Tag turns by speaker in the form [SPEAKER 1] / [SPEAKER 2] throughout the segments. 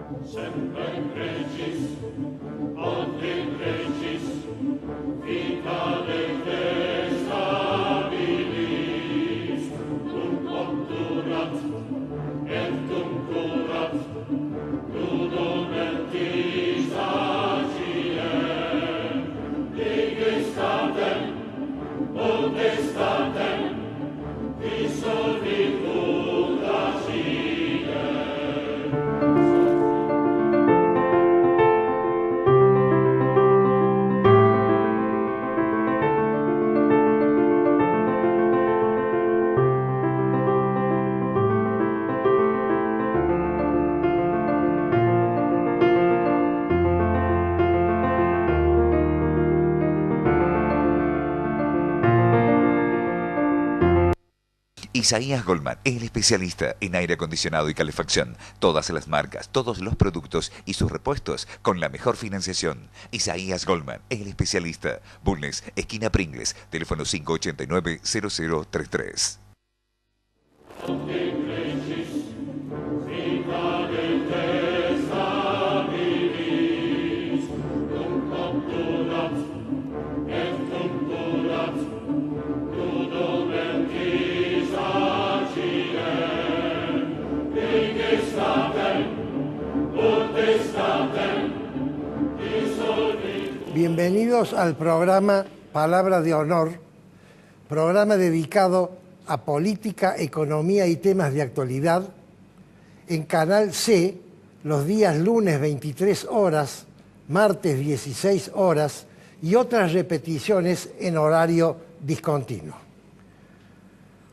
[SPEAKER 1] Semper Regis, ad in Regis, vita de stabilis, obturat, et curat, ludum et sagiem, digestatem, potestatem, dissolvicum agiem.
[SPEAKER 2] Isaías Goldman, el especialista en aire acondicionado y calefacción. Todas las marcas, todos los productos y sus repuestos con la mejor financiación. Isaías Goldman, el especialista. Bulnes, esquina Pringles, teléfono 589-0033.
[SPEAKER 3] Bienvenidos al programa Palabra de Honor, programa dedicado a política, economía y temas de actualidad, en Canal C, los días lunes 23 horas, martes 16 horas y otras repeticiones en horario discontinuo.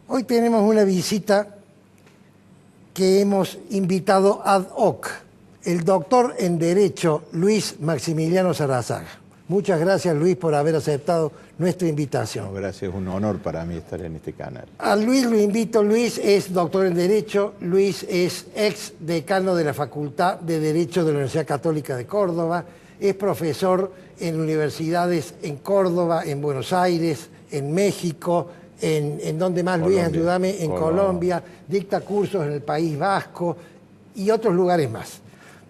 [SPEAKER 3] Hoy tenemos una visita que hemos invitado ad hoc, el doctor en Derecho Luis Maximiliano Sarazaga. Muchas gracias, Luis, por haber aceptado nuestra invitación.
[SPEAKER 4] No, gracias, es un honor para mí estar en este canal.
[SPEAKER 3] A Luis lo invito. Luis es doctor en Derecho, Luis es ex decano de la Facultad de Derecho de la Universidad Católica de Córdoba, es profesor en universidades en Córdoba, en Buenos Aires, en México, en donde más, Colombia, Luis, ayúdame, en Colombia, dicta cursos en el País Vasco y otros lugares más.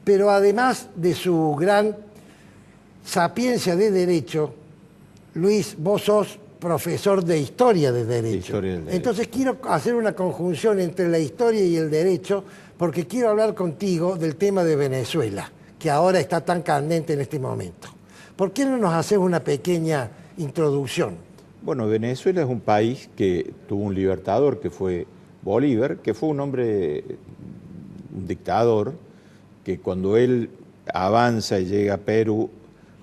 [SPEAKER 3] Pero además de su gran sapiencia de Derecho, Luis, vos sos profesor de Historia de Derecho.
[SPEAKER 4] Historia del Derecho.
[SPEAKER 3] Entonces quiero hacer una conjunción entre la historia y el derecho, porque quiero hablar contigo del tema de Venezuela, que ahora está tan candente en este momento. ¿Por qué no nos haces una pequeña introducción?
[SPEAKER 4] Bueno, Venezuela es un país que tuvo un libertador, que fue Bolívar, que fue un hombre, un dictador, que cuando él avanza y llega a Perú,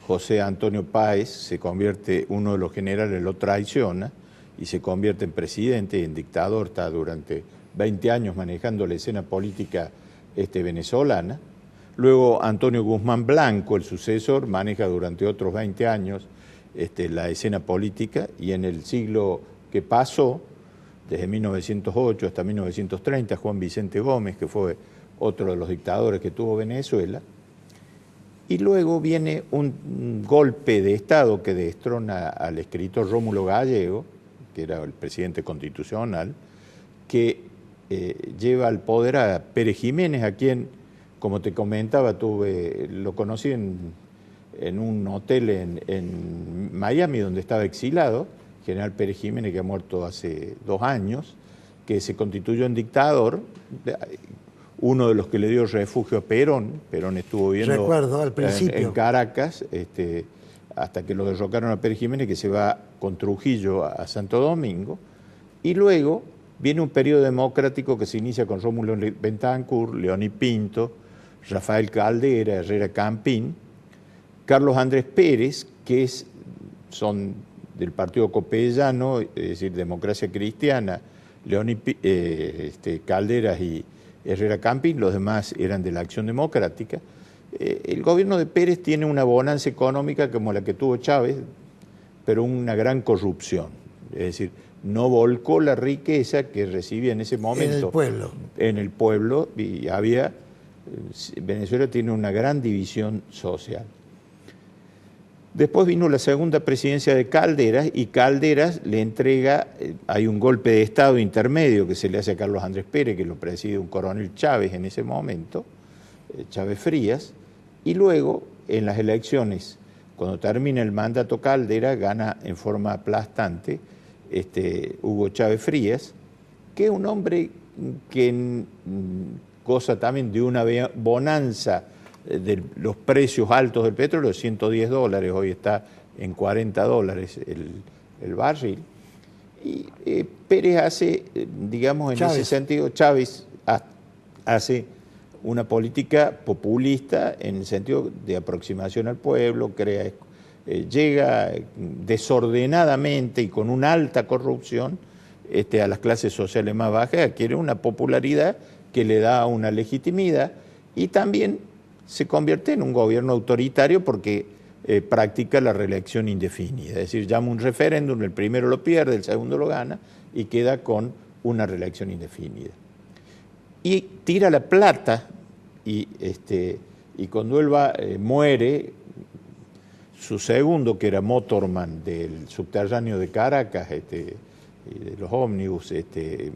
[SPEAKER 4] José Antonio Páez se convierte, uno de los generales lo traiciona y se convierte en presidente y en dictador, está durante 20 años manejando la escena política venezolana. Luego Antonio Guzmán Blanco, el sucesor, maneja durante otros 20 años la escena política, y en el siglo que pasó, desde 1908 hasta 1930, Juan Vicente Gómez, que fue otro de los dictadores que tuvo Venezuela. Y luego viene un golpe de Estado que destrona al escritor Rómulo Gallego, que era el presidente constitucional, que lleva al poder a Pérez Jiménez, a quien, como te comentaba, lo conocí en un hotel en Miami, donde estaba exilado, general Pérez Jiménez, que ha muerto hace 2 años, que se constituyó en dictador, uno de los que le dio refugio a Perón. Perón estuvo viviendo,
[SPEAKER 3] recuerdo, al principio,
[SPEAKER 4] en Caracas, hasta que lo derrocaron a Pérez Jiménez, que se va con Trujillo a Santo Domingo. Y luego viene un periodo democrático que se inicia con Rómulo Betancourt, Leoní Pinto, Rafael Caldera, Herrera Campín, Carlos Andrés Pérez, que son del Partido Copellano, es decir, Democracia Cristiana, Calderas y Herrera Campín, los demás eran de la Acción Democrática. El gobierno de Pérez tiene una bonanza económica como la que tuvo Chávez, pero una gran corrupción. Es decir, no volcó la riqueza que recibía en ese momento.
[SPEAKER 3] En el pueblo.
[SPEAKER 4] En el pueblo, y Venezuela tiene una gran división social. Después vino la segunda presidencia de Calderas, y Calderas le entrega, hay un golpe de Estado intermedio que se le hace a Carlos Andrés Pérez, que lo preside un coronel Chávez en ese momento, Chávez Frías, y luego en las elecciones, cuando termina el mandato Caldera, gana en forma aplastante Hugo Chávez Frías, que es un hombre que goza también de una bonanza de los precios altos del petróleo, $110, hoy está en $40 el barril. Y Pérez hace, digamos, en ese sentido, Chávez hace una política populista en el sentido de aproximación al pueblo, llega desordenadamente y con una alta corrupción a las clases sociales más bajas, adquiere una popularidad que le da una legitimidad y también se convierte en un gobierno autoritario porque practica la reelección indefinida, es decir, llama un referéndum, el primero lo pierde, el segundo lo gana y queda con una reelección indefinida. Y tira la plata y cuando él muere, su segundo, que era motorman del subterráneo de Caracas, de los ómnibus,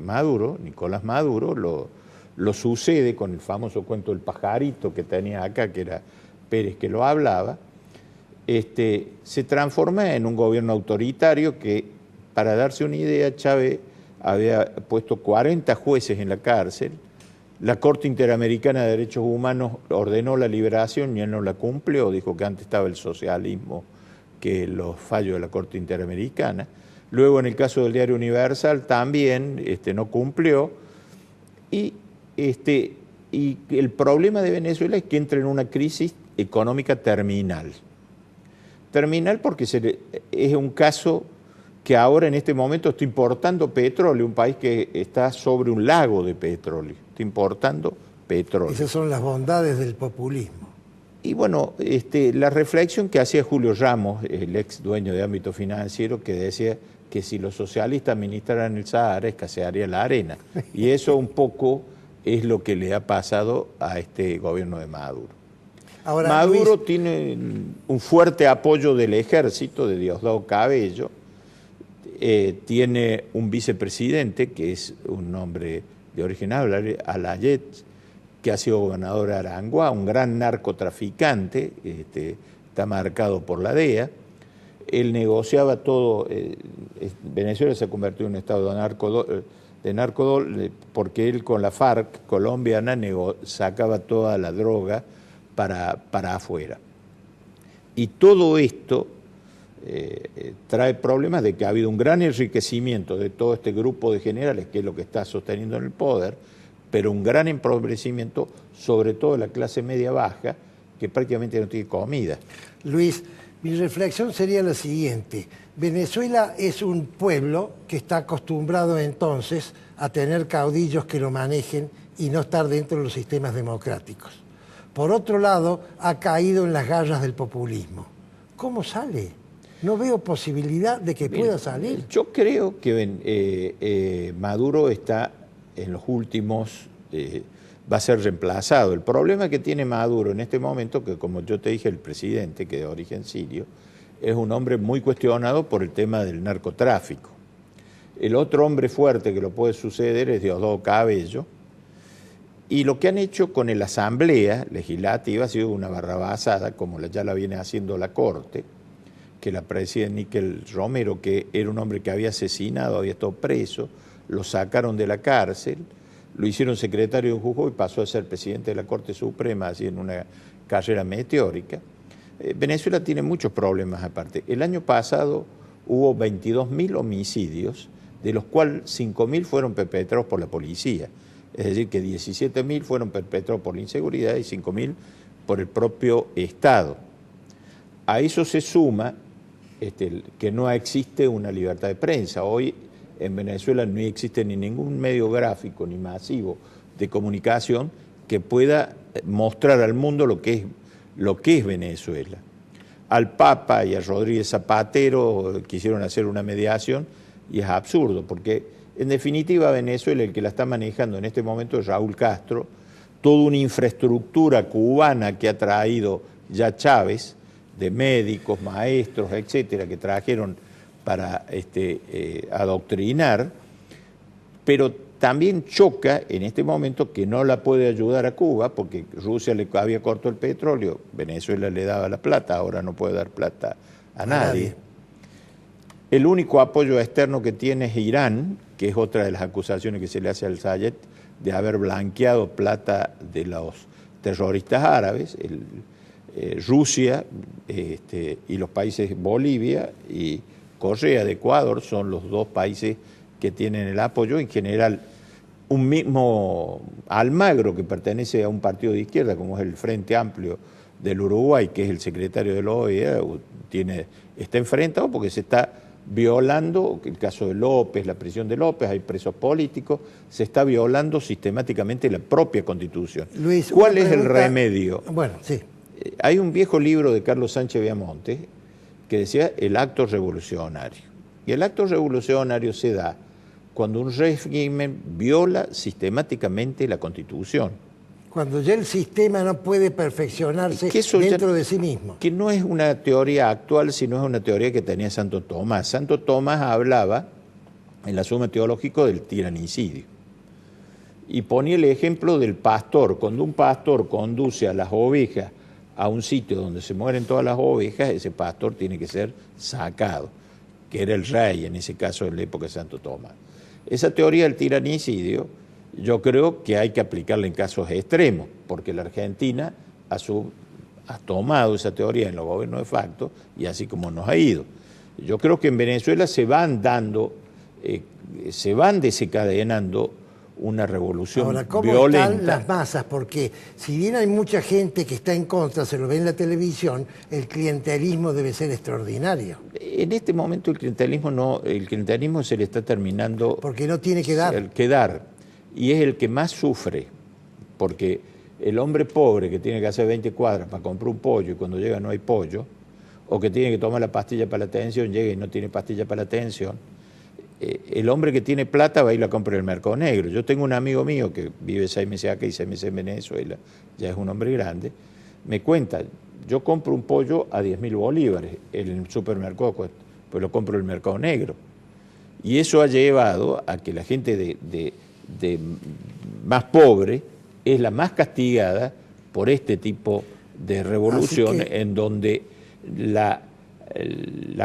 [SPEAKER 4] Maduro, Nicolás Maduro, lo sucede con el famoso cuento del pajarito que tenía acá, que era Pérez que lo hablaba. Se transforma en un gobierno autoritario que, para darse una idea, Chávez había puesto 40 jueces en la cárcel, la Corte Interamericana de Derechos Humanos ordenó la liberación y él no la cumplió, dijo que antes estaba el socialismo que los fallos de la Corte Interamericana. Luego, en el caso del Diario Universal, también no cumplió. Y el problema de Venezuela es que entra en una crisis económica terminal. Terminal porque es un caso que ahora en este momento está importando petróleo, un país que está sobre un lago de petróleo, está importando petróleo.
[SPEAKER 3] Esas son las bondades del populismo.
[SPEAKER 4] Y bueno, la reflexión que hacía Julio Ramos, el ex dueño de Ámbito Financiero, que decía que si los socialistas administraran el Sahara, escasearía la arena. Y eso un poco es lo que le ha pasado a este gobierno de Maduro.
[SPEAKER 3] Ahora,
[SPEAKER 4] Maduro
[SPEAKER 3] Luis,
[SPEAKER 4] tiene un fuerte apoyo del ejército, de Diosdado Cabello, tiene un vicepresidente, que es un hombre de origen árabe, Alayet, que ha sido gobernador de Aranguá, un gran narcotraficante, está marcado por la DEA. Él negociaba todo, Venezuela se convirtió en un estado de narcodol porque él con la FARC colombiana sacaba toda la droga para afuera. Y todo esto trae problemas de que ha habido un gran enriquecimiento de todo este grupo de generales, que es lo que está sosteniendo en el poder, pero un gran empobrecimiento, sobre todo de la clase media baja, que prácticamente no tiene comida.
[SPEAKER 3] Luis, mi reflexión sería la siguiente. Venezuela es un pueblo que está acostumbrado entonces a tener caudillos que lo manejen y no estar dentro de los sistemas democráticos. Por otro lado, ha caído en las garras del populismo. ¿Cómo sale? No veo posibilidad de que pueda salir.
[SPEAKER 4] Yo creo que Maduro está en los últimos, va a ser reemplazado. El problema que tiene Maduro en este momento, que como yo te dije, el presidente, que de origen sirio, es un hombre muy cuestionado por el tema del narcotráfico. El otro hombre fuerte que lo puede suceder es Diosdado Cabello, y lo que han hecho con la Asamblea Legislativa ha sido una barrabasada, como ya la viene haciendo la Corte, que la preside Níquel Romero, que era un hombre que había asesinado, había estado preso, lo sacaron de la cárcel, lo hicieron secretario de un juzgado y pasó a ser presidente de la Corte Suprema, así en una carrera meteórica. Venezuela tiene muchos problemas aparte. El año pasado hubo 22.000 homicidios, de los cuales 5.000 fueron perpetrados por la policía. Es decir, que 17.000 fueron perpetrados por la inseguridad y 5.000 por el propio Estado. A eso se suma que no existe una libertad de prensa. Hoy en Venezuela no existe ni ningún medio gráfico ni masivo de comunicación que pueda mostrar al mundo lo que es Venezuela. Al Papa y a Rodríguez Zapatero quisieron hacer una mediación y es absurdo, porque en definitiva Venezuela, el que la está manejando en este momento es Raúl Castro, toda una infraestructura cubana que ha traído ya Chávez, de médicos, maestros, etcétera, que trajeron para adoctrinar, pero también choca en este momento que no la puede ayudar a Cuba, porque Rusia le había cortado el petróleo, Venezuela le daba la plata, ahora no puede dar plata a nadie. El único apoyo externo que tiene es Irán, que es otra de las acusaciones que se le hace al Sayed, de haber blanqueado plata de los terroristas árabes. Rusia y los países Bolivia y Correa de Ecuador son los dos países que tienen el apoyo. En general, un mismo Almagro, que pertenece a un partido de izquierda, como es el Frente Amplio del Uruguay, que es el secretario de la OEA, está enfrentado porque se está violando, el caso de López, la prisión de López, hay presos políticos, se está violando sistemáticamente la propia Constitución.
[SPEAKER 3] Luis,
[SPEAKER 4] ¿cuál es el remedio?
[SPEAKER 3] Bueno, sí.
[SPEAKER 4] Hay un viejo libro de Carlos Sánchez Viamonte que decía el acto revolucionario. Y el acto revolucionario se da cuando un régimen viola sistemáticamente la Constitución.
[SPEAKER 3] Cuando ya el sistema no puede perfeccionarse dentro de sí mismo.
[SPEAKER 4] Que no es una teoría actual, sino es una teoría que tenía Santo Tomás. Santo Tomás hablaba en la Suma Teológica del tiranicidio. Y ponía el ejemplo del pastor. Cuando un pastor conduce a las ovejas a un sitio donde se mueren todas las ovejas, ese pastor tiene que ser sacado, que era el rey, en ese caso en la época de Santo Tomás. Esa teoría del tiranicidio yo creo que hay que aplicarla en casos extremos, porque la Argentina ha tomado esa teoría en los gobiernos de facto y así como nos ha ido. Yo creo que en Venezuela se van desencadenando una revolución violenta.
[SPEAKER 3] Ahora, ¿cómo están las masas? Porque si bien hay mucha gente que está en contra, se lo ve en la televisión, el clientelismo debe ser extraordinario.
[SPEAKER 4] En este momento el clientelismo se le está terminando...
[SPEAKER 3] Porque no tiene que dar.
[SPEAKER 4] Y es el que más sufre, porque el hombre pobre que tiene que hacer 20 cuadras para comprar un pollo y cuando llega no hay pollo, o que tiene que tomar la pastilla para la tensión, llega y no tiene pastilla para la tensión, el hombre que tiene plata va a ir a comprar en el mercado negro. Yo tengo un amigo mío que vive 6 meses acá y 6 meses en Venezuela, ya es un hombre grande, me cuenta, yo compro un pollo a 10.000 bolívares en el supermercado, pues lo compro en el mercado negro. Y eso ha llevado a que la gente de más pobre es la más castigada por este tipo de revolución en donde la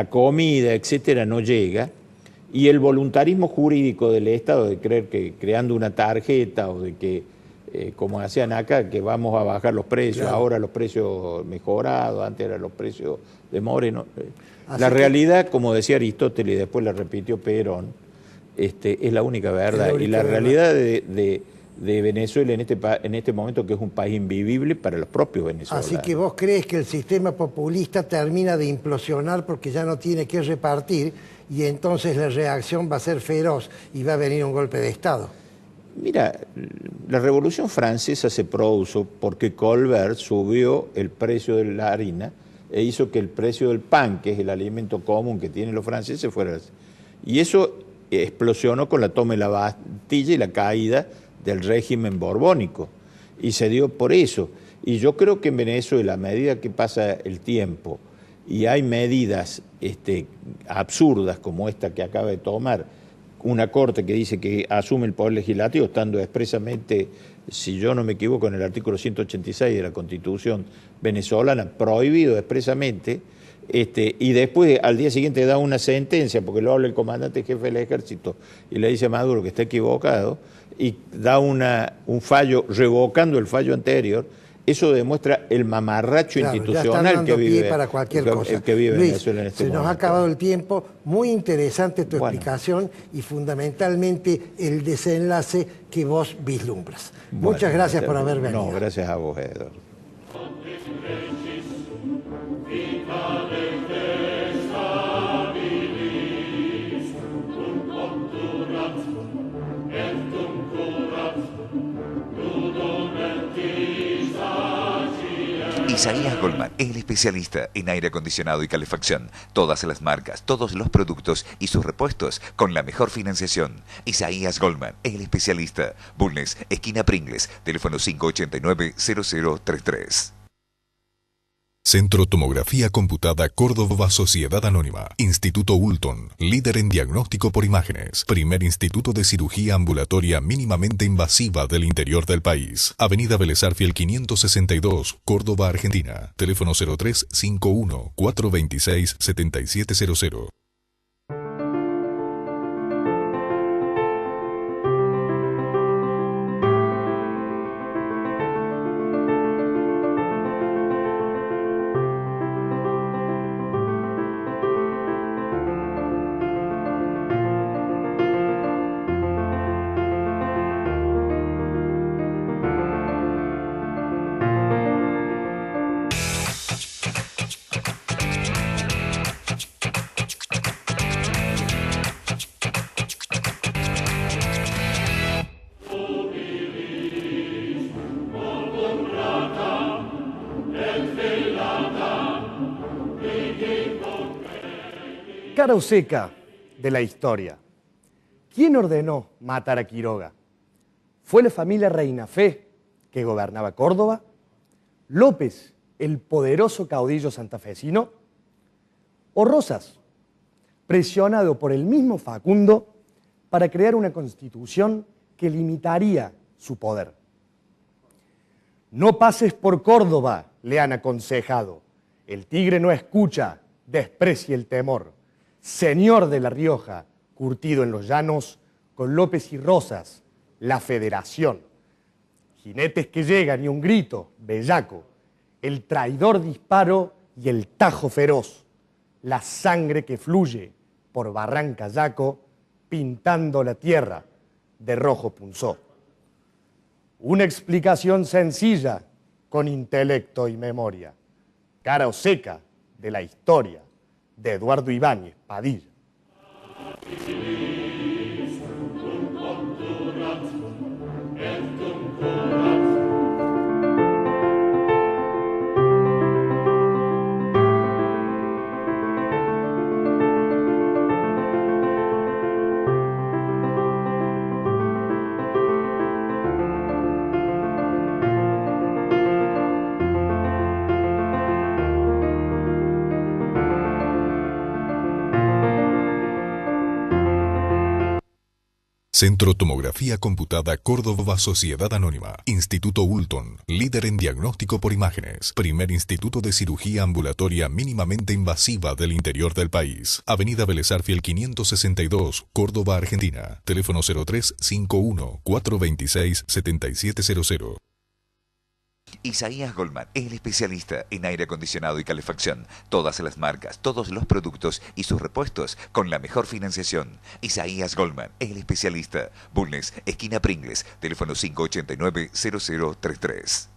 [SPEAKER 4] comida, etcétera, no llega, y el voluntarismo jurídico del Estado de creer que creando una tarjeta o de que, como hacían acá, que vamos a bajar los precios, claro, ahora los precios mejorados, antes eran los precios de Moreno. La realidad, como decía Aristóteles y después la repitió Perón, es la única verdad. Y la realidad de Venezuela en este momento, que es un país invivible para los propios venezolanos.
[SPEAKER 3] Así que vos crees que el sistema populista termina de implosionar porque ya no tiene que repartir y entonces la reacción va a ser feroz y va a venir un golpe de Estado.
[SPEAKER 4] Mira, la Revolución Francesa se produjo porque Colbert subió el precio de la harina e hizo que el precio del pan, que es el alimento común que tienen los franceses, fuera... Y eso explosionó con la toma de la Bastilla y la caída del régimen borbónico, y se dio por eso. Y yo creo que en Venezuela, a medida que pasa el tiempo y hay medidas absurdas como esta que acaba de tomar una corte que dice que asume el poder legislativo, estando expresamente, si yo no me equivoco, en el artículo 186 de la Constitución venezolana, prohibido expresamente, y después al día siguiente da una sentencia, porque lo habla el comandante jefe del ejército y le dice a Maduro que está equivocado, y da un fallo revocando el fallo anterior. Eso demuestra el mamarracho institucional que vive,
[SPEAKER 3] para cualquier cosa.
[SPEAKER 4] Que vive
[SPEAKER 3] Luis,
[SPEAKER 4] Venezuela en este momento.
[SPEAKER 3] Se nos ha acabado el tiempo. Muy interesante tu explicación y fundamentalmente el desenlace que vos vislumbras. Muchas gracias por haber venido.
[SPEAKER 4] No, gracias a vos, Eduardo.
[SPEAKER 2] Isaías Goldman, el especialista en aire acondicionado y calefacción. Todas las marcas, todos los productos y sus repuestos con la mejor financiación. Isaías Goldman, el especialista. Bulnes, esquina Pringles, teléfono 589-0033.
[SPEAKER 5] Centro Tomografía Computada Córdoba Sociedad Anónima. Instituto Ulton, líder en diagnóstico por imágenes. Primer instituto de cirugía ambulatoria mínimamente invasiva del interior del país. Avenida Vélez Arfiel 562, Córdoba, Argentina. Teléfono 0351 426 7700.
[SPEAKER 6] Cara o seca de la historia. ¿Quién ordenó matar a Quiroga? ¿Fue la familia Reinafé, que gobernaba Córdoba? ¿López, el poderoso caudillo santafesino? ¿O Rosas, presionado por el mismo Facundo para crear una constitución que limitaría su poder? No pases por Córdoba, le han aconsejado. El tigre no escucha, desprecie el temor. Señor de La Rioja, curtido en los llanos, con López y Rosas, la federación. Jinetes que llegan y un grito, bellaco, el traidor disparo y el tajo feroz, la sangre que fluye por Barranca Yaco, pintando la tierra de rojo punzó. Una explicación sencilla, con intelecto y memoria. Cara o seca de la historia de Eduardo Ibáñez Padilla.
[SPEAKER 5] Centro Tomografía Computada Córdoba Sociedad Anónima. Instituto Ulton, líder en diagnóstico por imágenes. Primer instituto de cirugía ambulatoria mínimamente invasiva del interior del país. Avenida Vélez Arfiel 562, Córdoba, Argentina. Teléfono 0351 426 7700.
[SPEAKER 2] Isaías Goldman, el especialista en aire acondicionado y calefacción. Todas las marcas, todos los productos y sus repuestos con la mejor financiación. Isaías Goldman, el especialista. Bulnes, esquina Pringles, teléfono 589-0033.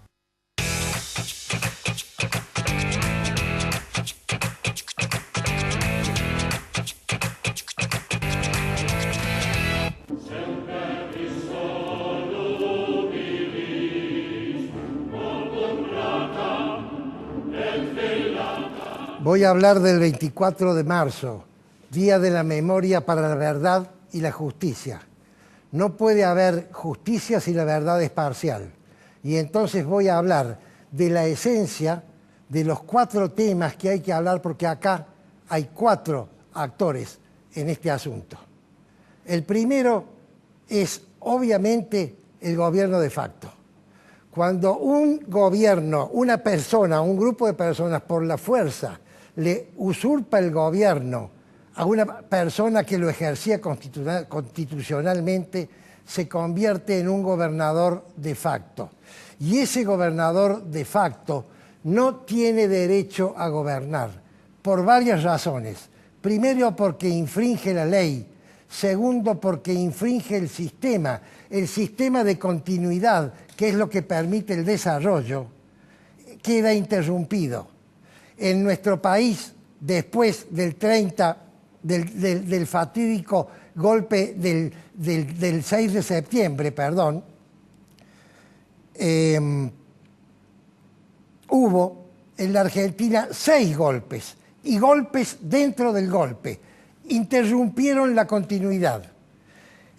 [SPEAKER 3] Voy a hablar del 24 de marzo, Día de la Memoria para la Verdad y la Justicia. No puede haber justicia si la verdad es parcial. Y entonces voy a hablar de la esencia de los 4 temas que hay que hablar, porque acá hay 4 actores en este asunto. El primero es, obviamente, el gobierno de facto. Cuando un gobierno, una persona, un grupo de personas, por la fuerza, le usurpa el gobierno a una persona que lo ejercía constitucionalmente, se convierte en un gobernador de facto. Y ese gobernador de facto no tiene derecho a gobernar, por varias razones. Primero, porque infringe la ley. Segundo, porque infringe el sistema de continuidad, que es lo que permite el desarrollo, queda interrumpido. En nuestro país, después del del fatídico golpe del 6 de septiembre, hubo en la Argentina 6 golpes, y golpes dentro del golpe. Interrumpieron la continuidad.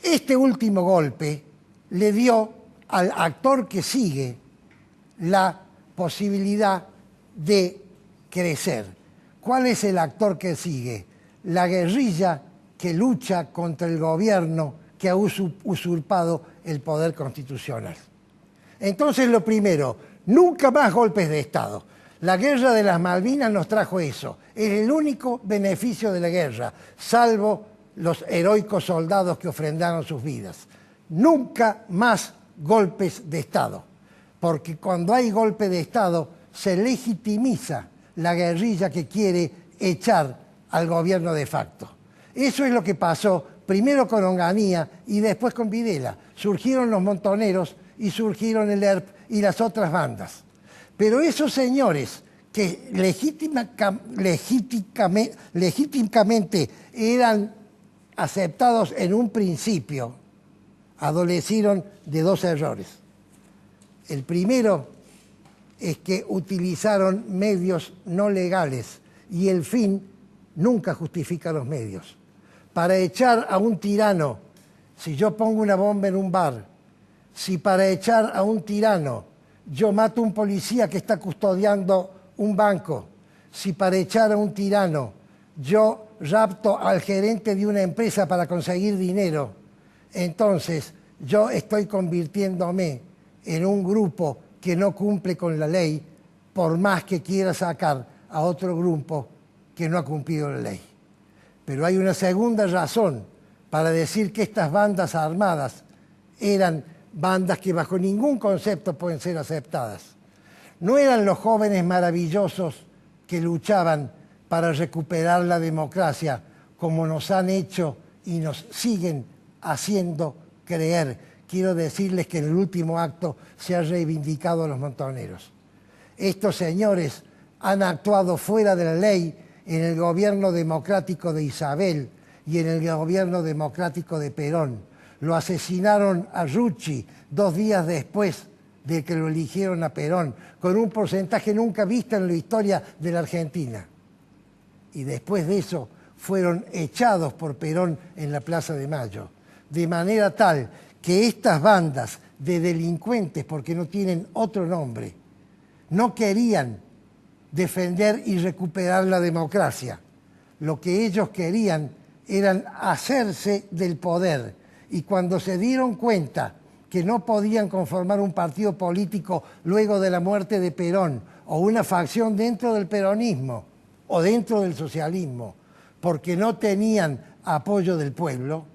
[SPEAKER 3] Este último golpe le dio al actor que sigue la posibilidad de crecer. ¿Cuál es el actor que sigue? La guerrilla que lucha contra el gobierno que ha usurpado el poder constitucional. Entonces, lo primero, nunca más golpes de Estado. La guerra de las Malvinas nos trajo eso. Es el único beneficio de la guerra, salvo los heroicos soldados que ofrendaron sus vidas. Nunca más golpes de Estado, porque cuando hay golpe de Estado se legitimiza la guerrilla que quiere echar al gobierno de facto. Eso es lo que pasó primero con Onganía y después con Videla. Surgieron los montoneros y surgieron el ERP y las otras bandas. Pero esos señores que legítimamente eran aceptados en un principio, adolecieron de dos errores. El primero es que utilizaron medios no legales y el fin nunca justifica los medios. Para echar a un tirano, si yo pongo una bomba en un bar, si para echar a un tirano yo mato a un policía que está custodiando un banco, si para echar a un tirano yo rapto al gerente de una empresa para conseguir dinero, entonces yo estoy convirtiéndome en un grupo que no cumple con la ley, por más que quiera sacar a otro grupo que no ha cumplido la ley. Pero hay una segunda razón para decir que estas bandas armadas eran bandas que bajo ningún concepto pueden ser aceptadas. No eran los jóvenes maravillosos que luchaban para recuperar la democracia, como nos han hecho y nos siguen haciendo creer. Quiero decirles que en el último acto se ha reivindicado a los montoneros. Estos señores han actuado fuera de la ley en el gobierno democrático de Isabel y en el gobierno democrático de Perón. Lo asesinaron a Rucci 2 días después de que lo eligieron a Perón, con un porcentaje nunca visto en la historia de la Argentina. Y después de eso fueron echados por Perón en la Plaza de Mayo. De manera tal que estas bandas de delincuentes, porque no tienen otro nombre, no querían defender y recuperar la democracia. Lo que ellos querían eran hacerse del poder. Y cuando se dieron cuenta que no podían conformar un partido político luego de la muerte de Perón, o una facción dentro del peronismo o dentro del socialismo, porque no tenían apoyo del pueblo,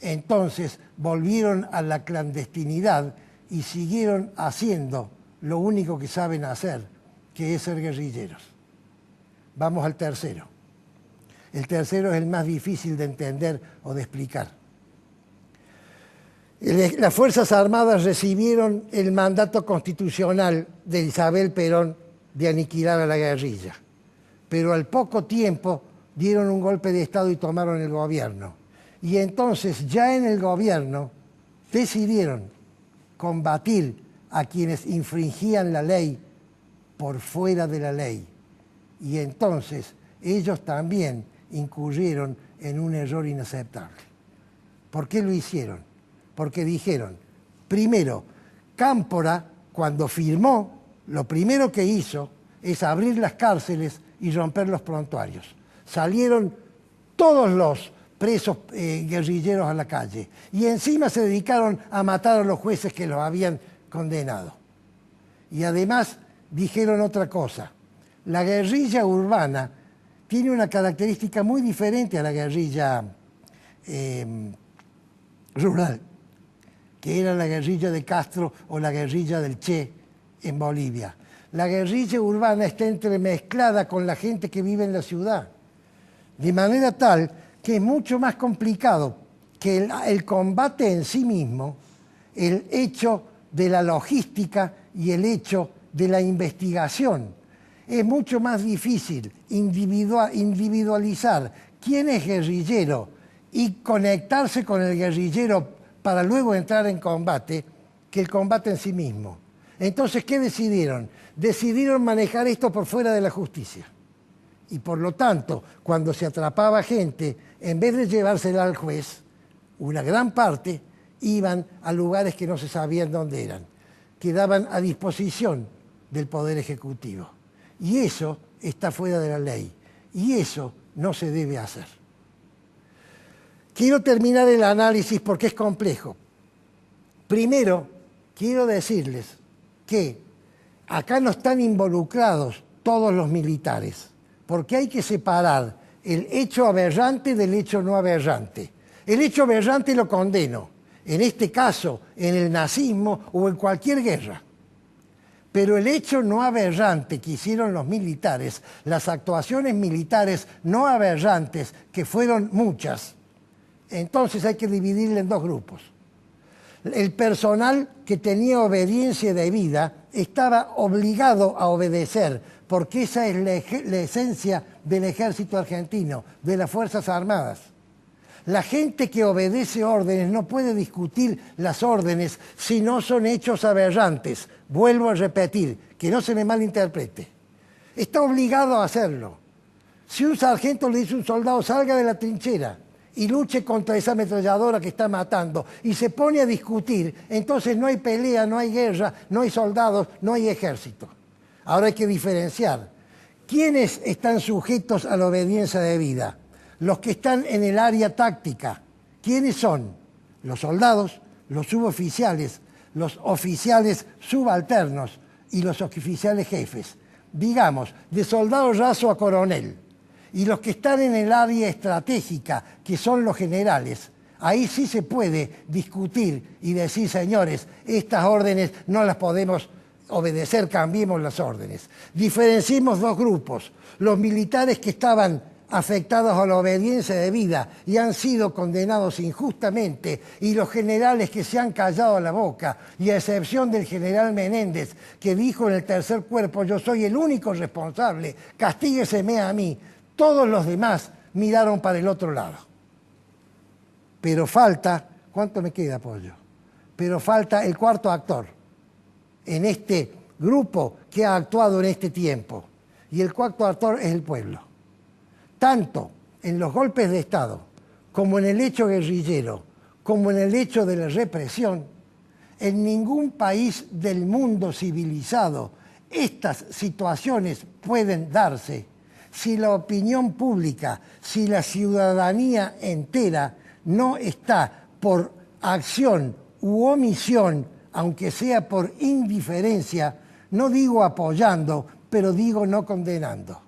[SPEAKER 3] entonces volvieron a la clandestinidad y siguieron haciendo lo único que saben hacer, que es ser guerrilleros. Vamos al tercero. El tercero es el más difícil de entender o de explicar. Las Fuerzas Armadas recibieron el mandato constitucional de Isabel Perón de aniquilar a la guerrilla, pero al poco tiempo dieron un golpe de Estado y tomaron el gobierno. Y entonces ya en el gobierno decidieron combatir a quienes infringían la ley por fuera de la ley. Y entonces ellos también incurrieron en un error inaceptable. ¿Por qué lo hicieron? Porque dijeron, primero, Cámpora, cuando firmó, lo primero que hizo es abrir las cárceles y romper los prontuarios. Salieron todos los presos guerrilleros a la calle y encima se dedicaron a matar a los jueces que los habían condenado. Y además dijeron otra cosa, la guerrilla urbana tiene una característica muy diferente a la guerrilla rural, que era la guerrilla de Castro o la guerrilla del Che en Bolivia. La guerrilla urbana está entremezclada con la gente que vive en la ciudad, de manera tal que es mucho más complicado que el combate en sí mismo, el hecho de la logística y el hecho de la investigación. Es mucho más difícil individualizar quién es guerrillero y conectarse con el guerrillero para luego entrar en combate, que el combate en sí mismo. Entonces, ¿qué decidieron? Decidieron manejar esto por fuera de la justicia. Y por lo tanto, cuando se atrapaba gente, en vez de llevársela al juez, una gran parte iban a lugares que no se sabían dónde eran. Quedaban a disposición del Poder Ejecutivo. Y eso está fuera de la ley. Y eso no se debe hacer. Quiero terminar el análisis porque es complejo. Primero, quiero decirles que acá no están involucrados todos los militares, porque hay que separar el hecho aberrante del hecho no aberrante. El hecho aberrante lo condeno, en este caso, en el nazismo o en cualquier guerra. Pero el hecho no aberrante que hicieron los militares, las actuaciones militares no aberrantes, que fueron muchas, entonces hay que dividirla en dos grupos. El personal que tenía obediencia debida estaba obligado a obedecer, porque esa es la esencia del ejército argentino, de las Fuerzas Armadas. La gente que obedece órdenes no puede discutir las órdenes si no son hechos aberrantes. Vuelvo a repetir, que no se me malinterprete. Está obligado a hacerlo. Si un sargento le dice a un soldado, salga de la trinchera y luche contra esa ametralladora que está matando, y se pone a discutir, entonces no hay pelea, no hay guerra, no hay soldados, no hay ejército. Ahora hay que diferenciar. ¿Quiénes están sujetos a la obediencia debida? Los que están en el área táctica. ¿Quiénes son? Los soldados, los suboficiales, los oficiales subalternos y los oficiales jefes. Digamos, de soldado raso a coronel. Y los que están en el área estratégica, que son los generales. Ahí sí se puede discutir y decir, señores, estas órdenes no las podemos obedecer, cambiemos las órdenes. Diferenciemos dos grupos. Los militares que estaban afectados a la obediencia debida y han sido condenados injustamente, y los generales que se han callado la boca, y a excepción del general Menéndez, que dijo en el tercer cuerpo, yo soy el único responsable, castígueseme a mí. Todos los demás miraron para el otro lado. Pero falta, ¿cuánto me queda, Pollo? Pero falta el cuarto actor en este grupo que ha actuado en este tiempo. Y el cuarto actor es el pueblo. Tanto en los golpes de Estado, como en el hecho guerrillero, como en el hecho de la represión, en ningún país del mundo civilizado estas situaciones pueden darse si la opinión pública, si la ciudadanía entera no está por acción u omisión, aunque sea por indiferencia, no digo apoyando, pero digo no condenando.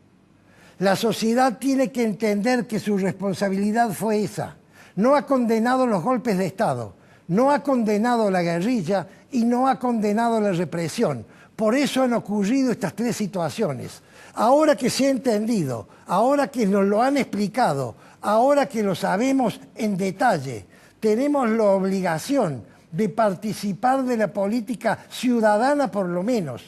[SPEAKER 3] La sociedad tiene que entender que su responsabilidad fue esa. No ha condenado los golpes de Estado, no ha condenado la guerrilla y no ha condenado la represión. Por eso han ocurrido estas tres situaciones. Ahora que se ha entendido, ahora que nos lo han explicado, ahora que lo sabemos en detalle, tenemos la obligación de participar de la política ciudadana por lo menos,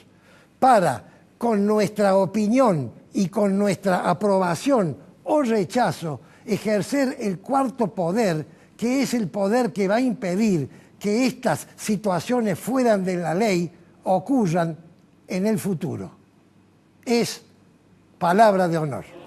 [SPEAKER 3] para, con nuestra opinión y con nuestra aprobación o rechazo, ejercer el cuarto poder, que es el poder que va a impedir que estas situaciones fuera de la ley ocurran en el futuro. Es palabra de honor.